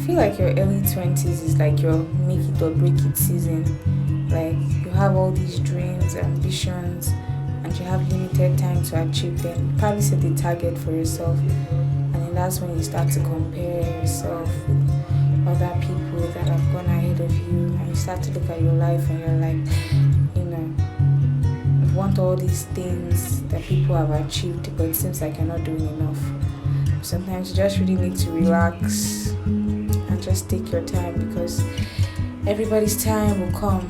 feel like your early 20s is like your make it or break it season. Like you have all these dreams, ambitions, and you have limited time to achieve them. You probably set a target for yourself, and then that's when you start to compare yourself with other people that have gone ahead of you, and you start to look at your life and you're like, you know, you want all these things that people have achieved, but it seems like you're not doing enough. Sometimes you just really need to relax and just take your time because everybody's time will come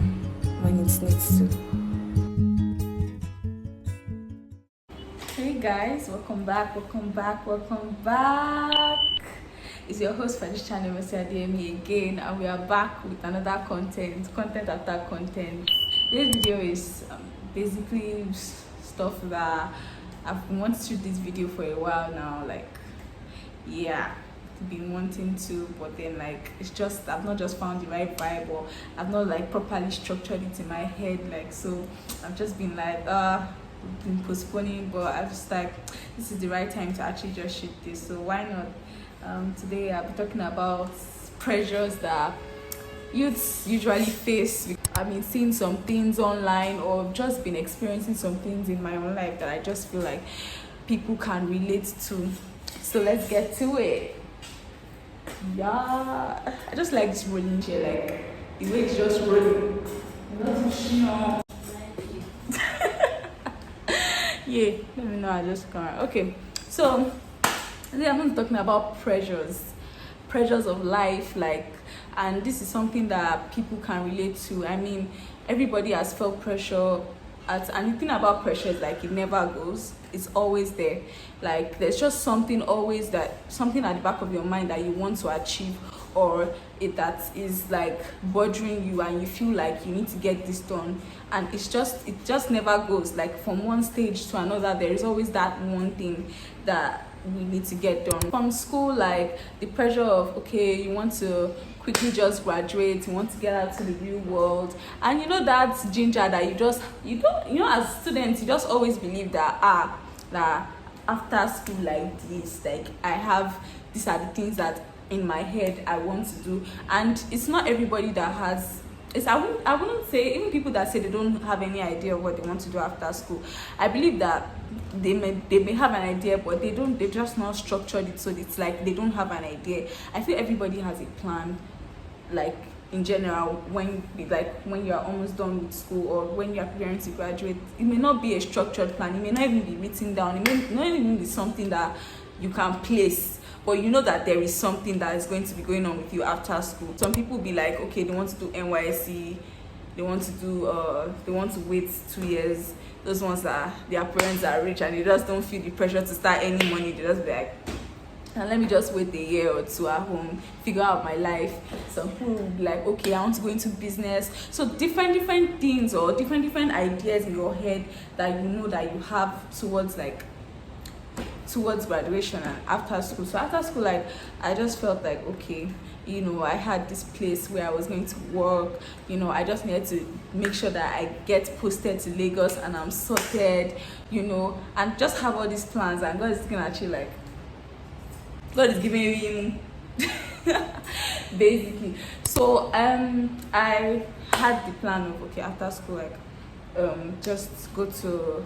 when it needs to. Hey guys, welcome back. It's your host for this channel, Mr. Ademi again, and we are back with another content after content. This video is basically stuff that I've been wanting to shoot this video for a while now. Like, yeah, been wanting to, but then like it's just I've not just found the right vibe, or I've not like properly structured it in my head. Like, so I've just been like been postponing, but I was like, this is the right time to actually just shoot this, so why not? Today I'll be talking about pressures that youths usually face. I've been seeing some things online, or just been experiencing some things in my own life that I just feel like people can relate to. So let's get to it. Yeah, I just like this rolling chair, like the way it's just rolling. Yeah, let me know. I just can't. Okay, so today I'm not talking about pressures of life, like, and this is something that people can relate to. I mean, everybody has felt pressure and the thing about pressure is like it never goes. It's always there. Like there's just something always, that something at the back of your mind that you want to achieve, or it that is like bothering you, and you feel like you need to get this done, and it just never goes. Like from one stage to another, there is always that one thing that we need to get done. From school, like the pressure of, okay, you want to quickly just graduate, you want to get out to the real world, and you know that ginger that you don't, you know, as students you just always believe that that after school like this, like I have, these are the things that in my head I want to do. And it's not everybody that has, I wouldn't say, even people that say they don't have any idea of what they want to do after school, I believe that they may have an idea, but they've just not structured it, so it's like they don't have an idea. I feel everybody has a plan, like in general, when you're almost done with school, or when you're preparing to graduate. It may not be a structured plan, it may not even be written down, it may not even be something that you can place, but you know that there is something that is going to be going on with you after school. Some people be like, okay, they want to do NYSC, they want to wait 2 years. Those ones that their parents are rich and they just don't feel the pressure to start any money. They just be like, and let me just wait a year or two at home, figure out my life. Some people will be like, okay, I want to go into business. So different things, or different ideas in your head that you know that you have towards graduation and after school. So after school, like I just felt like, okay, you know, I had this place where I was going to work. You know, I just needed to make sure that I get posted to Lagos and I'm sorted, you know, and just have all these plans. And God is gonna actually, like, God is giving me basically. So I had the plan of, okay, after school, like just go to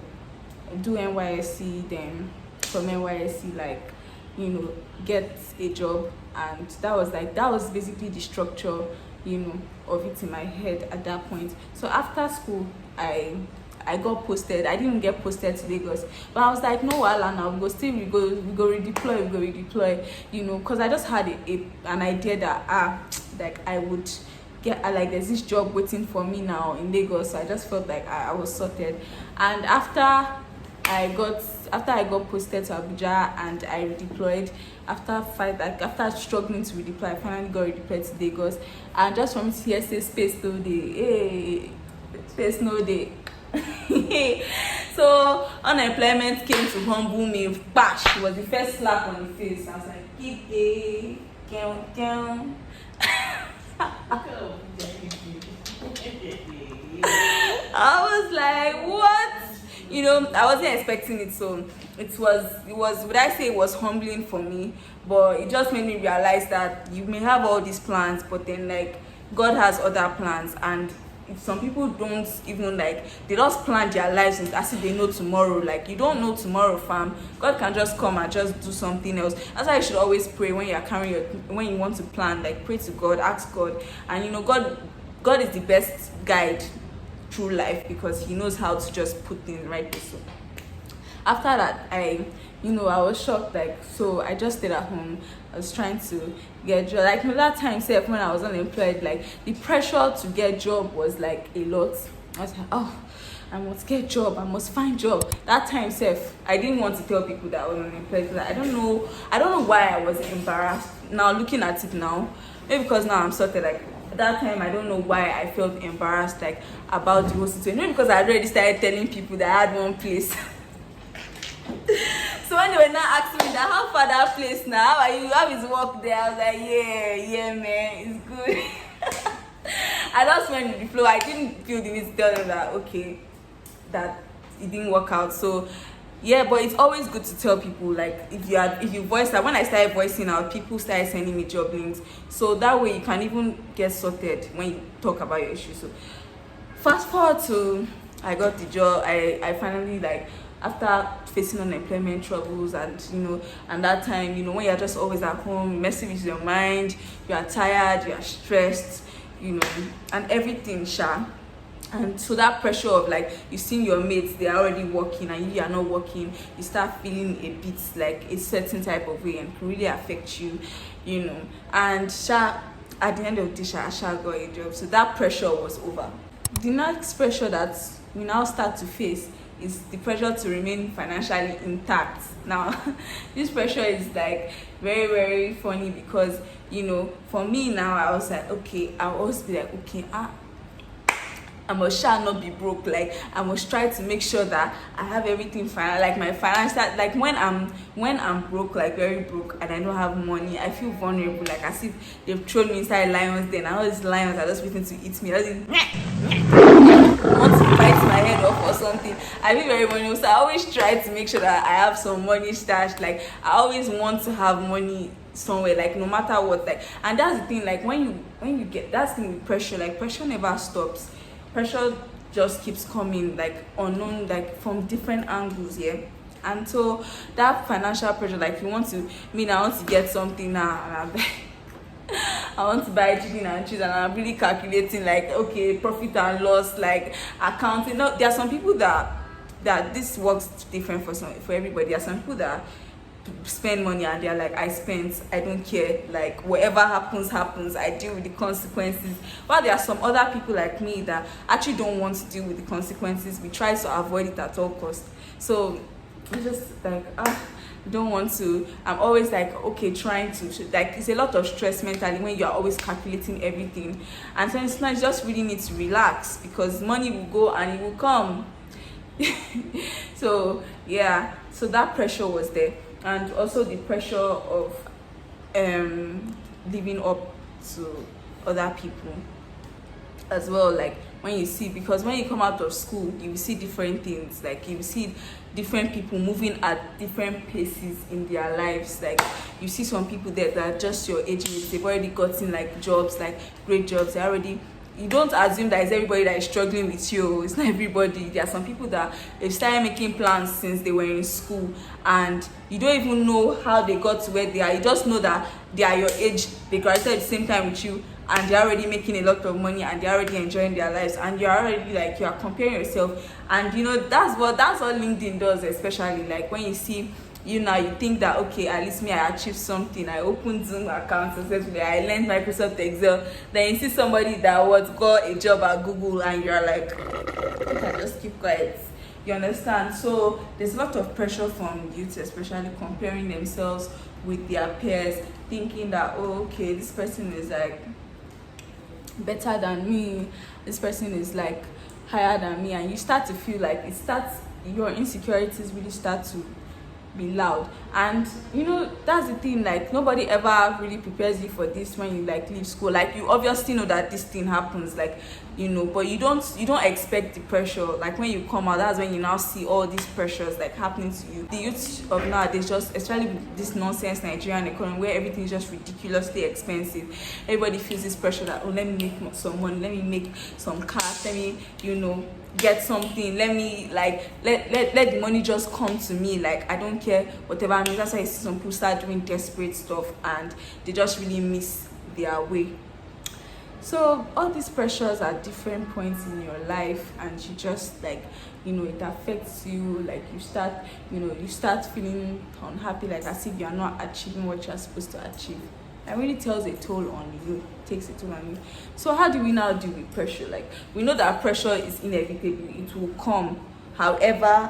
do NYSC, then from NYSC, like, you know, get a job. And that was basically the structure, you know, of it in my head at that point. So after school, I got posted. I didn't get posted to Lagos, but I was like, no, Alan, now we go redeploy, you know, because I just had an idea that like I would get, like there's this job waiting for me now in Lagos. So I just felt like I was sorted. And after I got posted to Abuja and I redeployed, after struggling to redeploy, I finally got redeployed to Lagos. And just from here, say space no day, hey, space no day. So unemployment came to humble me. Bash, it was the first slap on the face. I was like, big day, down. I was like, what? I wasn't expecting it. So it was would I say it was humbling for me, but it just made me realize that you may have all these plans, but then like God has other plans. And if some people don't even like, they just plan their lives as if they know tomorrow. Like, you don't know tomorrow, fam. God can just come and just do something else. That's why you should always pray when you're carrying when you want to plan. Like, pray to God, ask God. And God is the best guide through life, because he knows how to just put things right place. So after that, I was shocked. Like, so I just stayed at home. I was trying to get job. Like, that time self, when I was unemployed, like the pressure to get job was like a lot. I was like, oh, I must get job, I must find job. That time self, I didn't want to tell people that I was unemployed. I don't know why I was embarrassed. Now looking at it now, maybe because now I'm sorted. Like, at that time, I don't know why I felt embarrassed, like, about the whole situation. Maybe because I already started telling people that I had one place. So when they were now asking me that, how far that place now, how are you, how is work there, I was like, yeah man, it's good. I just went with the flow. I didn't feel the need to tell them that, okay, that it didn't work out. So yeah, but it's always good to tell people, like, if you voice that. When I started voicing out, people started sending me job links, so that way you can even get sorted when you talk about your issue. So fast forward to, I got the job. I finally, like, after facing unemployment troubles, and that time, when you're just always at home, messing with your mind, you are tired, you are stressed, and everything, and so that pressure of, like, you seeing your mates, they are already working and you are not working, you start feeling a bit like a certain type of way, and can really affect you, and at the end of the day, Sha got a job. So that pressure was over. The next pressure that we now start to face is the pressure to remain financially intact. Now, this pressure is like very, very funny, because for me now, I was like, okay, I'll always be like, okay, I must not be broke. Like, I must try to make sure that I have everything fine. Like, my financial, like, when I'm broke, like very broke, and I don't have money, I feel vulnerable. Like, as if they've thrown me inside lions den, and all these lions are just waiting to eat me. Want to bite my head off or something. I feel very vulnerable. So I always try to make sure that I have some money stashed. Like, I always want to have money somewhere, like, no matter what. Like, and that's the thing. Like, when you get that thing with pressure, like, pressure never stops. Pressure just keeps coming, like, unknown, like, from different angles, yeah. And so that financial pressure, like, I want to get something now, and I'm like, I want to buy chicken and cheese, and I'm really calculating, like, okay, profit and loss, like, accounting. No, there are some people that this works different for everybody. There are some people that spend money and they're like, I spent, I don't care, like, whatever happens, I deal with the consequences. While there are some other people like me that actually don't want to deal with the consequences. We try to avoid it at all costs. So it's just like, don't want to. I'm always like, okay, trying to, like, it's a lot of stress mentally when you're always calculating everything. And so it's not, you just really need to relax, because money will go and it will come. So yeah, so that pressure was there. And also the pressure of living up to other people as well. Like, when you see, because when you come out of school, you will see different things. Like, you will see different people moving at different paces in their lives. Like, you see some people there that are just your age mates. They've already gotten, like, jobs, like great jobs. They already, you don't assume that it's everybody that is struggling with you. It's not everybody. There are some people that they've started making plans since they were in school, and you don't even know how they got to where they are. You just know that they are your age, they graduated at the same time with you, and they're already making a lot of money, and they're already enjoying their lives, and you're already, like, you're comparing yourself. And that's what LinkedIn does, especially. Like, when you see, you think that, okay, at least me, I achieved something. I opened Zoom account successfully. I learned Microsoft Excel. Then you see somebody that got a job at Google, and you're like, okay, just keep quiet. You understand? So there's a lot of pressure from youth, especially comparing themselves with their peers, thinking that, oh, okay, this person is, like, better than me. This person is, like, higher than me. And you start to feel like your insecurities really start to be loud. And you know, that's the thing, like nobody ever really prepares you for this when you like leave school. Like you obviously know that this thing happens, like, you know, but you don't expect the pressure. Like when you come out, that's when you now see all these pressures like happening to you. The youth of nowadays, just especially with this nonsense Nigerian economy where everything is just ridiculously expensive, everybody feels this pressure that, oh, let me make some money, let me make some cash, let me, you know, get something, let me like let the money just come to me, like I don't care whatever I mean. That's why I see some people start doing desperate stuff and they just really miss their way. So all these pressures at different points in your life, and you just like, you know, it affects you. Like you start, you know, you start feeling unhappy, like as if you're not achieving what you're supposed to achieve. It really tells a toll on you, takes a toll on you. So how do we now deal with pressure? Like we know that pressure is inevitable, it will come. However,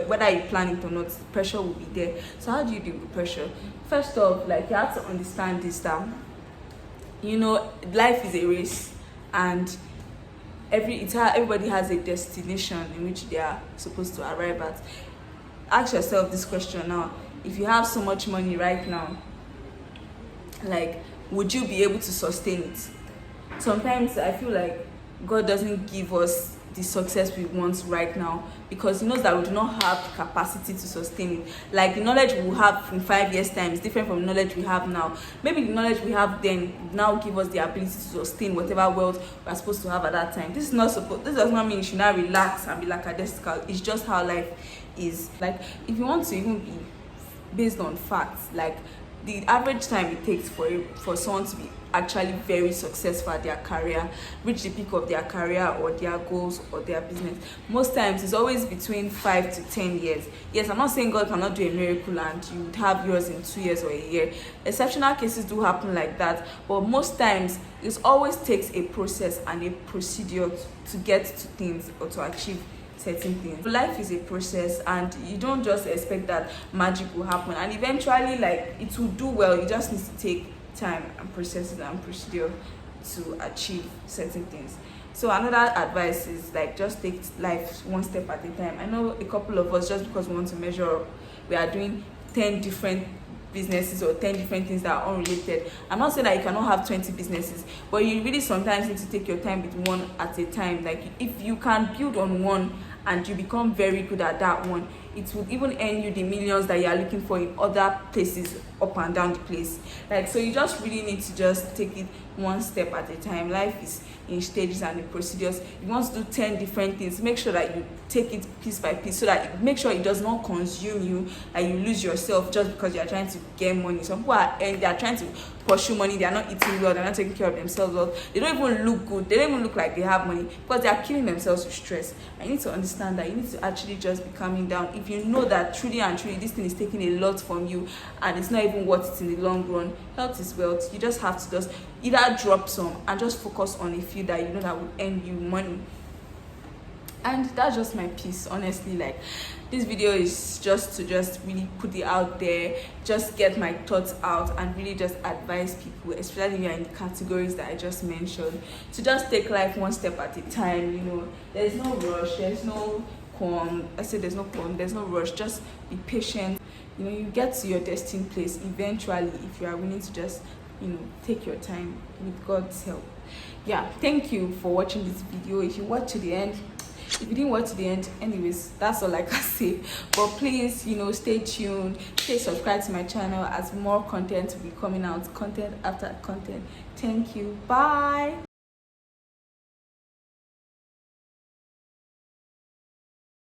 whether you plan it or not, pressure will be there. So how do you deal with pressure? First off, like you have to understand this, that, you know, life is a race, and everybody has a destination in which they are supposed to arrive at. Ask yourself this question now: if you have so much money right now, like, would you be able to sustain it? Sometimes I feel like God doesn't give us the success we want right now because he knows that we do not have the capacity to sustain it. Like the knowledge we will have in 5 years time is different from the knowledge we have now. Maybe the knowledge we have then now give us the ability to sustain whatever wealth we are supposed to have at that time. This does not mean you should now relax and be lackadaisical. It's just how life is. Like if you want to even be based on facts, like the average time it takes for someone to be actually very successful at their career, reach the peak of their career or their goals or their business, most times it's always between 5 to 10 years. Yes, I'm not saying God cannot do a miracle and you would have yours in 2 years or a year. Exceptional cases do happen like that, but most times it always takes a process and a procedure to get to things or to achieve certain things. Life is a process, and you don't just expect that magic will happen and eventually like it will do well. You just need to take time and processes and procedure to achieve certain things. So another advice is like just take life one step at a time. I know a couple of us, just because we want to measure up, we are doing 10 different businesses or 10 different things that are unrelated. I'm not saying that you cannot have 20 businesses, but you really sometimes need to take your time with one at a time. Like if you can build on one and you become very good at that one, it will even earn you the millions that you are looking for in other places up and down the place. Like, so you just really need to just take it one step at a time. Life is in stages and in procedures. You want to do 10 different things, make sure that you take it piece by piece, so that make sure it does not consume you, that you lose yourself just because you are trying to get money. Some people they are trying to pursue money, they are not eating well, they are not taking care of themselves well, they don't even look good, they don't even look like they have money because they are killing themselves with stress. I need to understand that you need to actually just be calming down. If you know that truly and truly this thing is taking a lot from you and it's not even worth it in the long run, health is wealth. You just have to just either drop some and just focus on a few that you know that will earn you money. And that's just my piece, honestly. Like this video is just to just really put it out there, just get my thoughts out and really just advise people, especially if you're in the categories that I just mentioned, to just take life one step at a time. You know, there's no rush, there's no there's no rush. Just be patient. You know, you get to your destined place eventually if you are willing to just, you know, take your time with God's help. Yeah, thank you for watching this video. If you watch to the end, if you didn't watch to the end, anyways, that's all I can say. But please, you know, stay tuned, stay subscribed to my channel as more content will be coming out, content after content. Thank you. Bye.